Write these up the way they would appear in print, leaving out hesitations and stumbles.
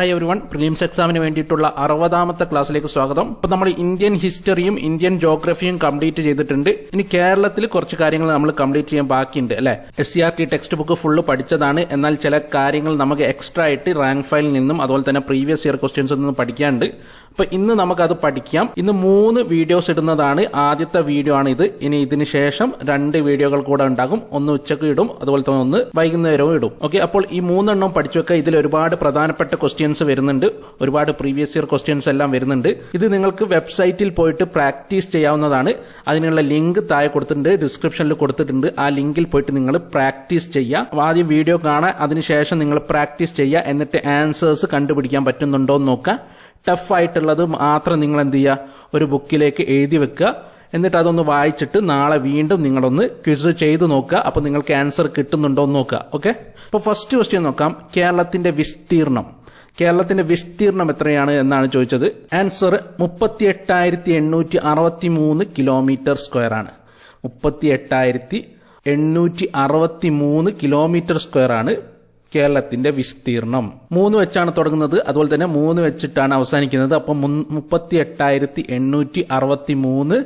Hi everyone, prelims എക്സാമിന് വേണ്ടിയിട്ടുള്ള 60ാമത്തെ ക്ലാസ്സിലേക്ക് സ്വാഗതം. അപ്പോൾ നമ്മൾ ഇന്ത്യൻ ഹിസ്റ്ററിയും ഇന്ത്യൻ ജോഗ്രഫിയും കംപ്ലീറ്റ് ചെയ്തിട്ടുണ്ട്. ഇനി കേരളത്തിൽ കുറച്ച് കാര്യങ്ങൾ നമ്മൾ കംപ്ലീറ്റ് ചെയ്യാൻ ബാക്കിയുണ്ട് അല്ലെ. SCRT ടെക്സ്റ്റ് ബുക്ക് ഫുള്ള് പഠിച്ചതാണ്. എന്നാൽ ചില കാര്യങ്ങൾ നമുക്ക് എക്സ്ട്രാ ആയിട്ട് റാങ്ക് ഫയലിൽ നിന്നും അതുപോലെ തന്നെ പ്രീവിയസ് ഇയർ ക്വസ്റ്റ്യൻസിൽ നിന്നും പഠിക്കാനുണ്ട്. അപ്പൊ ഇന്ന് നമുക്കത് പഠിക്കാം. ഇന്ന് 3 വീഡിയോസ് ഇടുന്നതാണ്. ആദ്യത്തെ വീഡിയോ ആണ് ഇത്. ഇനി ഇതിന് ശേഷം 2 വീഡിയോകൾ കൂടെ ഉണ്ടാകും. ഒന്ന് ഉച്ചക്ക് ഇടും, അതുപോലെ തന്നെ ഒന്ന് വൈകുന്നേരവും ഇടും. ഓക്കെ, അപ്പോൾ ഈ 3 എണ്ണം പഠിച്ചു വെക്കുക. ഇതിൽ ഒരുപാട് പ്രധാനപ്പെട്ട ക്വസ്റ്റ്യൻസ് വരുന്നുണ്ട്, ഒരുപാട് പ്രീവിയസ് ഇയർ ക്വസ്റ്റ്യൻസ് എല്ലാം വരുന്നുണ്ട്. ഇത് നിങ്ങൾക്ക് വെബ്സൈറ്റിൽ പോയിട്ട് പ്രാക്ടീസ് ചെയ്യാവുന്നതാണ്. അതിനുള്ള ലിങ്ക് താഴെ കൊടുത്തിട്ടുണ്ട്, ഡിസ്ക്രിപ്ഷനിൽ കൊടുത്തിട്ടുണ്ട്. ആ ലിങ്കിൽ പോയിട്ട് നിങ്ങൾ പ്രാക്ടീസ് ചെയ്യുക. ആദ്യം വീഡിയോ കാണാൻ, അതിനുശേഷം നിങ്ങൾ പ്രാക്ടീസ് ചെയ്യുക. എന്നിട്ട് ആൻസേഴ്സ് കണ്ടുപിടിക്കാൻ പറ്റുന്നുണ്ടോ എന്ന് നോക്കുക. ടഫ് ആയിട്ടുള്ളത് മാത്രം നിങ്ങൾ എന്ത് ചെയ്യുക, ഒരു ബുക്കിലേക്ക് എഴുതി വെക്കുക. എന്നിട്ട് അതൊന്ന് വായിച്ചിട്ട് നാളെ വീണ്ടും നിങ്ങളൊന്ന് ക്വിസ് ചെയ്ത് നോക്കുക. അപ്പൊ നിങ്ങൾക്ക് ആൻസർ കിട്ടുന്നുണ്ടോ എന്ന് നോക്കുക. ഓക്കെ, അപ്പൊ ഫസ്റ്റ് ക്വസ്റ്റ്യൻ നോക്കാം. കേരളത്തിന്റെ വിസ്തീർണം എത്രയാണ് എന്നാണ് ചോദിച്ചത്. ആൻസർ 38,863 കിലോമീറ്റർ സ്ക്വയർ ആണ്. 38,863 കിലോമീറ്റർ സ്ക്വയർ ആണ് കേരളത്തിന്റെ വിസ്തീർണം. 3 വെച്ചാണ് തുടങ്ങുന്നത്, അതുപോലെ തന്നെ 3 വെച്ചിട്ടാണ് അവസാനിക്കുന്നത്. അപ്പം 38,863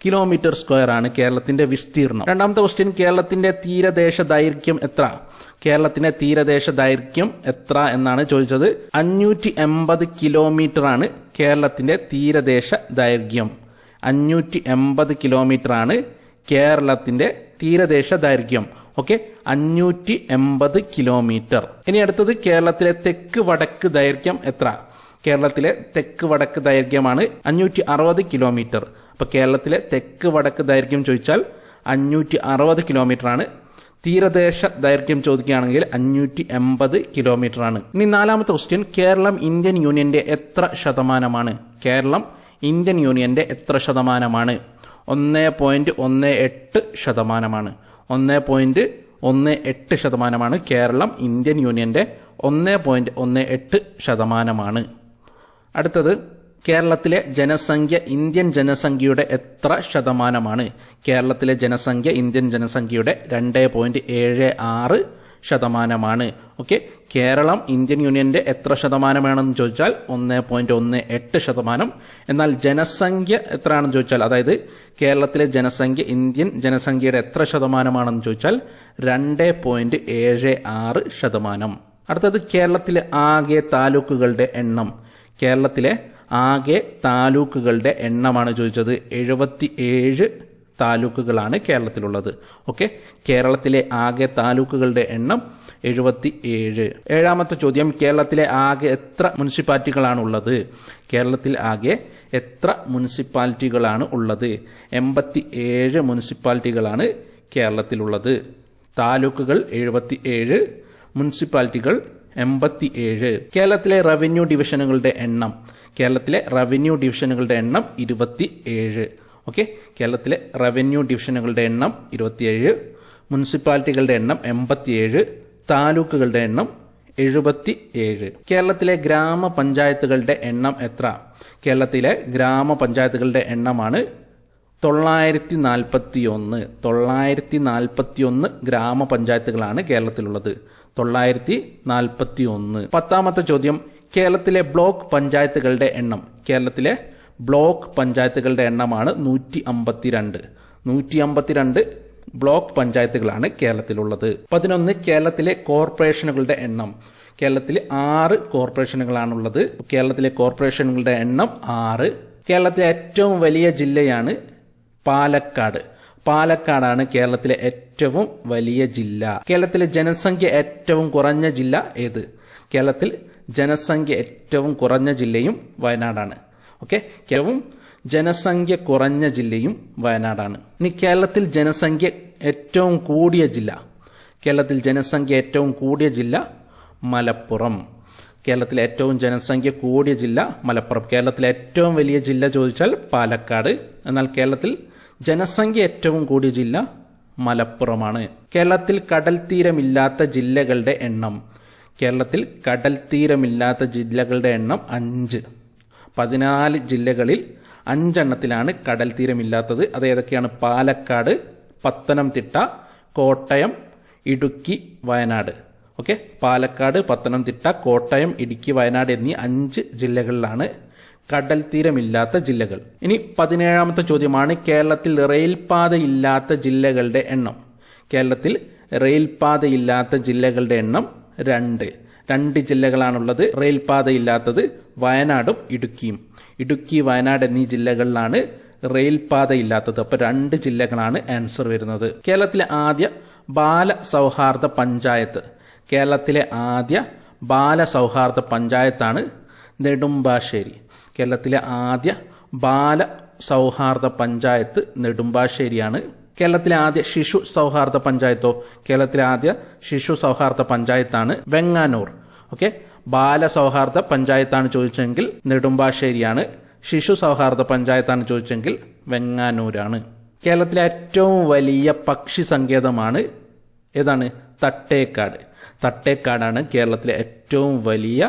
കിലോമീറ്റർ സ്ക്വയർ ആണ് കേരളത്തിന്റെ വിസ്തീർണം. രണ്ടാമത്തെ ക്വസ്റ്റ്യൻ, കേരളത്തിന്റെ തീരദേശ ദൈർഘ്യം എത്ര? കേരളത്തിന്റെ തീരദേശ ദൈർഘ്യം എത്ര എന്നാണ് ചോദിച്ചത്. 580 കിലോമീറ്റർ ആണ് കേരളത്തിന്റെ തീരദേശ ദൈർഘ്യം. 580 കിലോമീറ്റർ ആണ് കേരളത്തിന്റെ തീരദേശ ദൈർഘ്യം. Okay, 580 kilometre. ഇനി അടുത്തത്, കേരളത്തിലെ തെക്ക് വടക്ക് ദൈർഘ്യം എത്ര? കേരളത്തിലെ തെക്ക് വടക്ക് ദൈർഘ്യമാണ് 560 കിലോമീറ്റർ. അപ്പൊ കേരളത്തിലെ തെക്ക് വടക്ക് ദൈർഘ്യം ചോദിച്ചാൽ 560 കിലോമീറ്റർ ആണ്. തീരദേശ ദൈർഘ്യം ചോദിക്കുകയാണെങ്കിൽ 580 കിലോമീറ്റർ ആണ്. ഇനി നാലാമത്തെ ക്വസ്റ്റ്യൻ, കേരളം ഇന്ത്യൻ യൂണിയന്റെ എത്ര ശതമാനമാണ്? കേരളം ഇന്ത്യൻ യൂണിയന്റെ എത്ര ശതമാനമാണ്? 1.18 ശതമാനമാണ്. 1.18 ശതമാനമാണ് കേരളം ഇന്ത്യൻ യൂണിയന്റെ 1.18 ശതമാനമാണ്. അടുത്തത്, കേരളത്തിലെ ജനസംഖ്യ ഇന്ത്യൻ ജനസംഖ്യയുടെ എത്ര ശതമാനമാണ്? കേരളത്തിലെ ജനസംഖ്യ ഇന്ത്യൻ ജനസംഖ്യയുടെ 2.76 ശതമാനമാണ്. ഓക്കെ, കേരളം ഇന്ത്യൻ യൂണിയന്റെ എത്ര ശതമാനമാണെന്ന് ചോദിച്ചാൽ 1.18 ശതമാനം. എന്നാൽ ജനസംഖ്യ എത്രയാണെന്ന് ചോദിച്ചാൽ, അതായത് കേരളത്തിലെ ജനസംഖ്യ ഇന്ത്യൻ ജനസംഖ്യയുടെ എത്ര ശതമാനമാണെന്ന് ചോദിച്ചാൽ 2.76 ശതമാനം. അടുത്തത്, കേരളത്തിലെ ആകെ താലൂക്കുകളുടെ എണ്ണം. കേരളത്തിലെ ആകെ താലൂക്കുകളുടെ എണ്ണമാണ് ചോദിച്ചത്. 77 താലൂക്കുകളാണ് കേരളത്തിലുള്ളത്. ഓക്കെ, കേരളത്തിലെ ആകെ താലൂക്കുകളുടെ എണ്ണം 77. ഏഴാമത്തെ ചോദ്യം, കേരളത്തിലെ ആകെ എത്ര മുനിസിപ്പാലിറ്റികളാണ് ഉള്ളത്? കേരളത്തിൽ ആകെ എത്ര മുനിസിപ്പാലിറ്റികളാണ് ഉള്ളത്? 87 മുനിസിപ്പാലിറ്റികളാണ് കേരളത്തിലുള്ളത്. താലൂക്കുകൾ 77, മുനിസിപ്പാലിറ്റികൾ 87. കേരളത്തിലെ റവന്യൂ ഡിവിഷനുകളുടെ എണ്ണം. കേരളത്തിലെ റവന്യൂ ഡിവിഷനുകളുടെ എണ്ണം 27. ഓക്കെ, കേരളത്തിലെ റവന്യൂ ഡിവിഷനുകളുടെ എണ്ണം 27, മുനിസിപ്പാലിറ്റികളുടെ എണ്ണം 87, താലൂക്കുകളുടെ എണ്ണം 77. കേരളത്തിലെ ഗ്രാമപഞ്ചായത്തുകളുടെ എണ്ണം എത്ര? കേരളത്തിലെ ഗ്രാമപഞ്ചായത്തുകളുടെ എണ്ണമാണ് 941. 941 ഗ്രാമപഞ്ചായത്തുകളാണ് കേരളത്തിലുള്ളത്. 941. 10ാമത്തെ ചോദ്യം, കേരളത്തിലെ ബ്ലോക്ക് പഞ്ചായത്തുകളുടെ എണ്ണം. കേരളത്തിലെ ബ്ലോക്ക് പഞ്ചായത്തുകളുടെ എണ്ണമാണ് 152. 152 ബ്ലോക്ക് പഞ്ചായത്തുകളാണ് കേരളത്തിലുള്ളത്. 11, കേരളത്തിലെ കോർപ്പറേഷനുകളുടെ എണ്ണം. കേരളത്തിൽ 6 കോർപ്പറേഷനുകളാണുള്ളത്. കേരളത്തിലെ കോർപ്പറേഷനുകളുടെ എണ്ണം 6. കേരളത്തിലെ ഏറ്റവും വലിയ ജില്ലയാണ് പാലക്കാട്. പാലക്കാടാണ് കേരളത്തിലെ ഏറ്റവും വലിയ ജില്ല. കേരളത്തിലെ ജനസംഖ്യ ഏറ്റവും കുറഞ്ഞ ജില്ല ഏത്? കേരളത്തിൽ ജനസംഖ്യ ഏറ്റവും കുറഞ്ഞ ജില്ലയും വയനാടാണ്. ഓക്കെ, ഏറ്റവും ജനസംഖ്യ കുറഞ്ഞ ജില്ലയും വയനാടാണ്. ഇനി കേരളത്തിൽ ജനസംഖ്യ ഏറ്റവും കൂടിയ ജില്ല. കേരളത്തിൽ ജനസംഖ്യ ഏറ്റവും കൂടിയ ജില്ല മലപ്പുറം. കേരളത്തിലെ ഏറ്റവും ജനസംഖ്യ കൂടിയ ജില്ല മലപ്പുറം. കേരളത്തിലെ ഏറ്റവും വലിയ ജില്ല ചോദിച്ചാൽ പാലക്കാട്. എന്നാൽ കേരളത്തിൽ ജനസംഖ്യ ഏറ്റവും കൂടിയ ജില്ല മലപ്പുറമാണ്. കേരളത്തിൽ കടൽ തീരമില്ലാത്ത ജില്ലകളുടെ എണ്ണം. കേരളത്തിൽ കടൽ തീരമില്ലാത്ത ജില്ലകളുടെ എണ്ണം 5. 14 ജില്ലകളിൽ 5 എണ്ണത്തിലാണ് കടൽ തീരമില്ലാത്തത്. അത് ഏതൊക്കെയാണ്? പാലക്കാട്, പത്തനംതിട്ട, കോട്ടയം, ഇടുക്കി, വയനാട്. ഓക്കെ, പാലക്കാട്, പത്തനംതിട്ട, കോട്ടയം, ഇടുക്കി, വയനാട് എന്നീ 5 ജില്ലകളിലാണ് കടൽ തീരമില്ലാത്ത ജില്ലകൾ. ഇനി 17ാമത്തെ ചോദ്യമാണ് കേരളത്തിൽ റെയിൽപാതയില്ലാത്ത ജില്ലകളുടെ എണ്ണം. കേരളത്തിൽ റെയിൽപാതയില്ലാത്ത ജില്ലകളുടെ എണ്ണം 2 ജില്ലകളാണുള്ളത്. റെയിൽപാതയില്ലാത്തത് വയനാടും ഇടുക്കിയും. ഇടുക്കി, വയനാട് എന്നീ ജില്ലകളിലാണ് റെയിൽപാതയില്ലാത്തത്. അപ്പൊ 2 ജില്ലകളാണ് ആൻസർ വരുന്നത്. കേരളത്തിലെ ആദ്യ ബാലസൗഹാർദ്ദ പഞ്ചായത്ത്. കേരളത്തിലെ ആദ്യ ബാലസൗഹാർദ്ദ പഞ്ചായത്താണ് നെടുമ്പാശ്ശേരി. കേരളത്തിലെ ആദ്യ ബാലസൗഹാർദ്ദ പഞ്ചായത്ത് നെടുമ്പാശ്ശേരിയാണ്. കേരളത്തിലെ ആദ്യ ശിശു സൗഹാർദ്ദ പഞ്ചായത്തോ? കേരളത്തിലെ ആദ്യ ശിശു സൗഹാർദ്ദ പഞ്ചായത്താണ് വെങ്ങാനൂർ. ഓക്കെ, ബാലസൗഹാർദ്ദ പഞ്ചായത്താണ് ചോദിച്ചെങ്കിൽ നെടുമ്പാശ്ശേരിയാണ്. ശിശു സൗഹാർദ്ദ പഞ്ചായത്താണ് ചോദിച്ചെങ്കിൽ വെങ്ങാനൂരാണ്. കേരളത്തിലെ ഏറ്റവും വലിയ പക്ഷി സങ്കേതമാണ് ഏതാണ്? തട്ടേക്കാട്. തട്ടേക്കാടാണ് കേരളത്തിലെ ഏറ്റവും വലിയ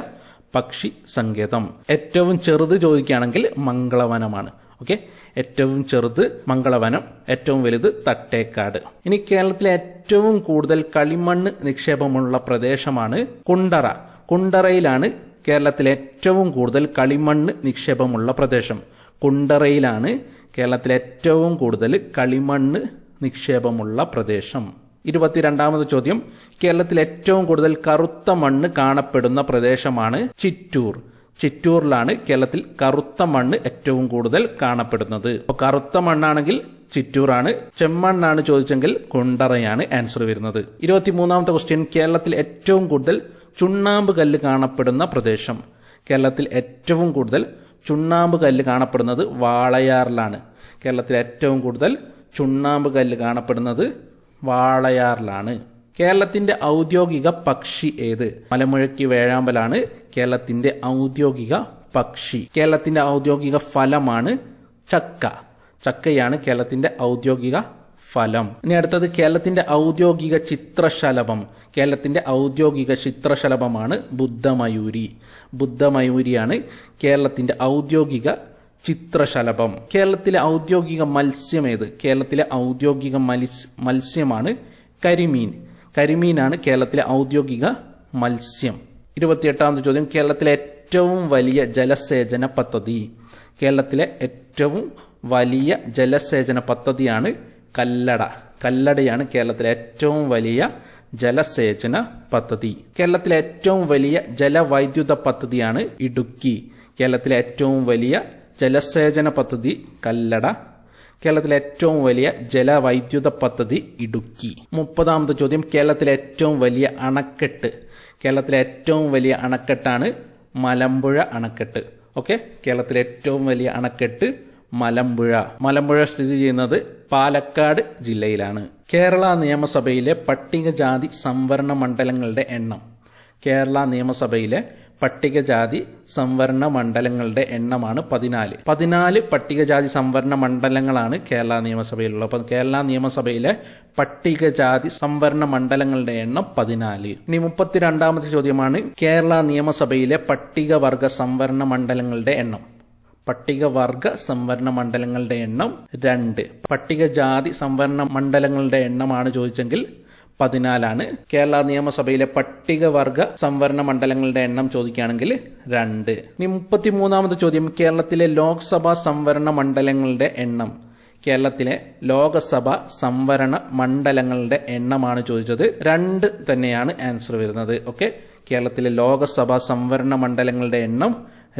പക്ഷി സങ്കേതം. ഏറ്റവും ചെറുത് ചോദിക്കുകയാണെങ്കിൽ മംഗളവനമാണ്. ഓക്കെ, ഏറ്റവും ചെറുത് മംഗളവനം, ഏറ്റവും വലുത് തട്ടേക്കാട്. ഇനി കേരളത്തിലെ ഏറ്റവും കൂടുതൽ കളിമണ്ണ് നിക്ഷേപമുള്ള പ്രദേശമാണ് കുണ്ടറ. കുണ്ടറയിലാണ് കേരളത്തിലെ ഏറ്റവും കൂടുതൽ കളിമണ്ണ് നിക്ഷേപമുള്ള പ്രദേശം. കുണ്ടറയിലാണ് കേരളത്തിലെ ഏറ്റവും കൂടുതൽ കളിമണ്ണ് നിക്ഷേപമുള്ള പ്രദേശം. 22ാമത് ചോദ്യം, കേരളത്തിൽ ഏറ്റവും കൂടുതൽ കറുത്ത മണ്ണ് കാണപ്പെടുന്ന പ്രദേശമാണ് ചിറ്റൂർ. ചിറ്റൂരിലാണ് കേരളത്തിൽ കറുത്ത മണ്ണ് ഏറ്റവും കൂടുതൽ കാണപ്പെടുന്നത്. അപ്പോൾ കറുത്ത മണ്ണാണെങ്കിൽ ചിറ്റൂറാണ്. ചെമ്മണ്ണാണ് ചോദിച്ചെങ്കിൽ കുണ്ടറയാണ് ആൻസർ വരുന്നത്. 23ാമത്തെ ക്വസ്റ്റ്യൻ, കേരളത്തിൽ ഏറ്റവും കൂടുതൽ ചുണ്ണാമ്പ് കല്ല് കാണപ്പെടുന്ന പ്രദേശം. കേരളത്തിൽ ഏറ്റവും കൂടുതൽ ചുണ്ണാമ്പ് കല്ല് കാണപ്പെടുന്നത് വാളയാറിലാണ്. കേരളത്തിൽ ഏറ്റവും കൂടുതൽ ചുണ്ണാമ്പ് കല്ല് കാണപ്പെടുന്നത് വാളയാറിലാണ്. കേരളത്തിന്റെ ഔദ്യോഗിക പക്ഷി ഏത്? മലമുഴക്കി വേഴാമ്പലാണ് കേരളത്തിന്റെ ഔദ്യോഗിക പക്ഷി. കേരളത്തിന്റെ ഔദ്യോഗിക ഫലമാണ് ചക്ക. ചക്കയാണ് കേരളത്തിന്റെ ഔദ്യോഗിക ഫലം. ഇനി അടുത്തത് കേരളത്തിന്റെ ഔദ്യോഗിക ചിത്രശലഭം. കേരളത്തിന്റെ ഔദ്യോഗിക ചിത്രശലഭമാണ് ബുദ്ധമയൂരി. ബുദ്ധമയൂരിയാണ് കേരളത്തിന്റെ ഔദ്യോഗിക ചിത്രശലഭം. കേരളത്തിലെ ഔദ്യോഗിക മത്സ്യം ഏത്? കേരളത്തിലെ ഔദ്യോഗിക മത്സ്യമാണ് കരിമീൻ. കരിമീനാണ് കേരളത്തിലെ ഔദ്യോഗിക മത്സ്യം. 28ാമത്തെ ചോദ്യം, കേരളത്തിലെ ഏറ്റവും വലിയ ജലസേചന പദ്ധതി. കേരളത്തിലെ ഏറ്റവും വലിയ ജലസേചന പദ്ധതിയാണ് കല്ലട. കല്ലടയാണ് കേരളത്തിലെ ഏറ്റവും വലിയ ജലസേചന പദ്ധതി. കേരളത്തിലെ ഏറ്റവും വലിയ ജലവൈദ്യുത പദ്ധതിയാണ് ഇടുക്കി. കേരളത്തിലെ ഏറ്റവും വലിയ ജലസേചന പദ്ധതി കല്ലട. കേരളത്തിലെ ഏറ്റവും വലിയ ജലവൈദ്യുത പദ്ധതി ഇടുക്കി. 30ാമത്തെ ചോദ്യം, കേരളത്തിലെ ഏറ്റവും വലിയ അണക്കെട്ട്. കേരളത്തിലെ ഏറ്റവും വലിയ അണക്കെട്ടാണ് മലമ്പുഴ അണക്കെട്ട്. ഓക്കെ, കേരളത്തിലെ ഏറ്റവും വലിയ അണക്കെട്ട് മലമ്പുഴ. മലമ്പുഴ സ്ഥിതി ചെയ്യുന്നത് പാലക്കാട് ജില്ലയിലാണ്. കേരള നിയമസഭയിലെ പട്ടികജാതി സംവരണ മണ്ഡലങ്ങളുടെ എണ്ണം. കേരള നിയമസഭയിലെ പട്ടികജാതി സംവരണ മണ്ഡലങ്ങളുടെ എണ്ണമാണ് 14. 14 പട്ടികജാതി സംവരണ മണ്ഡലങ്ങളാണ് കേരള നിയമസഭയിലുള്ളത്. അപ്പം കേരള നിയമസഭയിലെ പട്ടികജാതി സംവരണ മണ്ഡലങ്ങളുടെ എണ്ണം 14. ഇനി 32ാമത്തെ ചോദ്യമാണ്, കേരള നിയമസഭയിലെ പട്ടികവർഗ സംവരണ മണ്ഡലങ്ങളുടെ എണ്ണം. പട്ടികവർഗ സംവരണ മണ്ഡലങ്ങളുടെ എണ്ണം 2. പട്ടികജാതി സംവരണ മണ്ഡലങ്ങളുടെ എണ്ണമാണ് ചോദിച്ചെങ്കിൽ 14ആണ്. കേരള നിയമസഭയിലെ പട്ടികവർഗ സംവരണ മണ്ഡലങ്ങളുടെ എണ്ണം ചോദിക്കുകയാണെങ്കിൽ 2. ഇനി 33ാമത്തെ ചോദ്യം, കേരളത്തിലെ ലോക്സഭാ സംവരണ മണ്ഡലങ്ങളുടെ എണ്ണം. കേരളത്തിലെ ലോകസഭ സംവരണ മണ്ഡലങ്ങളുടെ എണ്ണമാണ് ചോദിച്ചത്. 2 തന്നെയാണ് ആൻസർ വരുന്നത്. ഓക്കെ, കേരളത്തിലെ ലോകസഭ സംവരണ മണ്ഡലങ്ങളുടെ എണ്ണം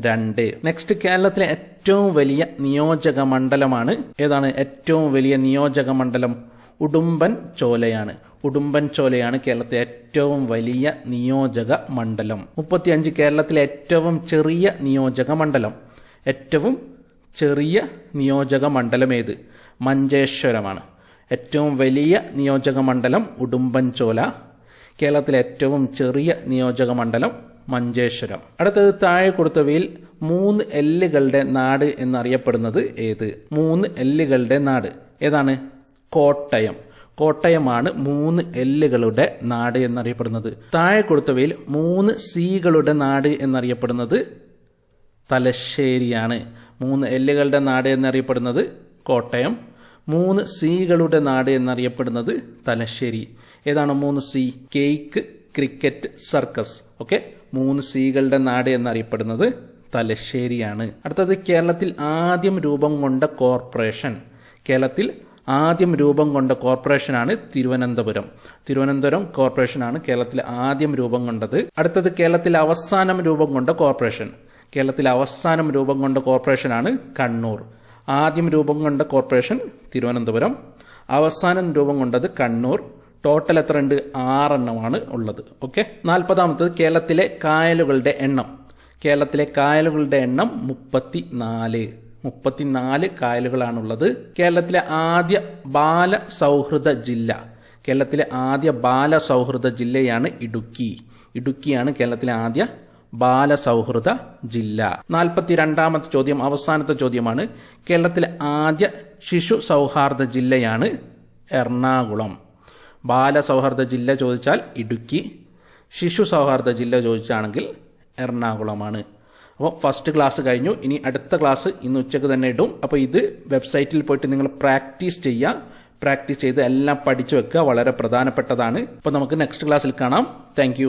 2. നെക്സ്റ്റ്, കേരളത്തിലെ ഏറ്റവും വലിയ നിയോജക മണ്ഡലമാണ് ഏതാണ്? ഏറ്റവും വലിയ നിയോജക മണ്ഡലം ഉടുമ്പൻ ചോലയാണ്. ഉടുമ്പൻ ചോലയാണ് കേരളത്തിലെ ഏറ്റവും വലിയ നിയോജക മണ്ഡലം. 35, കേരളത്തിലെ ഏറ്റവും ചെറിയ നിയോജക മണ്ഡലം. ഏറ്റവും ചെറിയ നിയോജക മണ്ഡലം ഏത്? മഞ്ചേശ്വരമാണ്. ഏറ്റവും വലിയ നിയോജക മണ്ഡലം ഉടുമ്പൻചോല. കേരളത്തിലെ ഏറ്റവും ചെറിയ നിയോജക മണ്ഡലം മഞ്ചേശ്വരം. അടുത്തത്, താഴെ കൊടുത്തവയിൽ 3 എല്ലുകളുടെ നാട് എന്നറിയപ്പെടുന്നത് ഏത്? 3 എല്ലുകളുടെ നാട് ഏതാണ്? കോട്ടയം. കോട്ടയമാണ് 3 എല്ലുകളുടെ നാട് എന്നറിയപ്പെടുന്നത്. താഴെ കൊടുത്തവയിൽ 3 സീകളുടെ നാട് എന്നറിയപ്പെടുന്നത് തലശ്ശേരിയാണ്. 3 എല്ലുകളുടെ നാട് എന്നറിയപ്പെടുന്നത് കോട്ടയം. 3 സീകളുടെ നാട് എന്നറിയപ്പെടുന്നത് തലശ്ശേരി. ഏതാണ് 3 C? Cake, cricket circus. Okay, 3 സീകളുടെ നാട് എന്നറിയപ്പെടുന്നത് തലശ്ശേരിയാണ്. അടുത്തത് കേരളത്തിൽ ആദ്യം രൂപം കൊണ്ട കോർപ്പറേഷൻ. കേരളത്തിൽ ആദ്യം രൂപം കൊണ്ട കോർപ്പറേഷനാണ് തിരുവനന്തപുരം. തിരുവനന്തപുരം കോർപ്പറേഷനാണ് കേരളത്തിൽ ആദ്യം രൂപം കൊണ്ടത്. അടുത്തത് കേരളത്തിൽ അവസാനം രൂപം കൊണ്ട കോർപ്പറേഷൻ. കേരളത്തിൽ അവസാനം രൂപം കൊണ്ട കോർപ്പറേഷനാണ് കണ്ണൂർ. ആദ്യം രൂപം കൊണ്ട കോർപ്പറേഷൻ തിരുവനന്തപുരം, അവസാനം രൂപം കൊണ്ടത് കണ്ണൂർ. ടോട്ടൽ എത്ര ഉണ്ട്? 6 എണ്ണമാണ് ഉള്ളത്. ഓക്കെ. 40ാമത്തത് കേരളത്തിലെ കായലുകളുടെ എണ്ണം. കേരളത്തിലെ കായലുകളുടെ എണ്ണം 34 കായലുകളാണുള്ളത്. കേരളത്തിലെ ആദ്യ ബാല സൗഹൃദ ജില്ല. കേരളത്തിലെ ആദ്യ ബാല സൗഹൃദ ജില്ലയാണ് ഇടുക്കി. ഇടുക്കിയാണ് കേരളത്തിലെ ആദ്യ ബാല സൗഹൃദ ജില്ല. 42ാമത്തെ ചോദ്യം, അവസാനത്തെ ചോദ്യമാണ്. കേരളത്തിലെ ആദ്യ ശിശു സൗഹാർദ്ദ ജില്ലയാണ് എറണാകുളം. ബാല സൗഹാർദ്ദ ജില്ല ചോദിച്ചാൽ ഇടുക്കി, ശിശു സൗഹാർദ്ദ ജില്ല ചോദിച്ചാണെങ്കിൽ എറണാകുളമാണ്. അപ്പോൾ ഫസ്റ്റ് ക്ലാസ് കഴിഞ്ഞു. ഇനി അടുത്ത ക്ലാസ് ഇന്ന് ഉച്ചയ്ക്ക് തന്നെ ഇടും. അപ്പോൾ ഇത് വെബ്സൈറ്റിൽ പോയിട്ട് നിങ്ങൾ പ്രാക്ടീസ് ചെയ്യുക. പ്രാക്ടീസ് ചെയ്ത് എല്ലാം പഠിച്ചു വെക്കുക. വളരെ പ്രധാനപ്പെട്ടതാണ്. അപ്പോൾ നമുക്ക് നെക്സ്റ്റ് ക്ലാസ്സിൽ കാണാം. താങ്ക്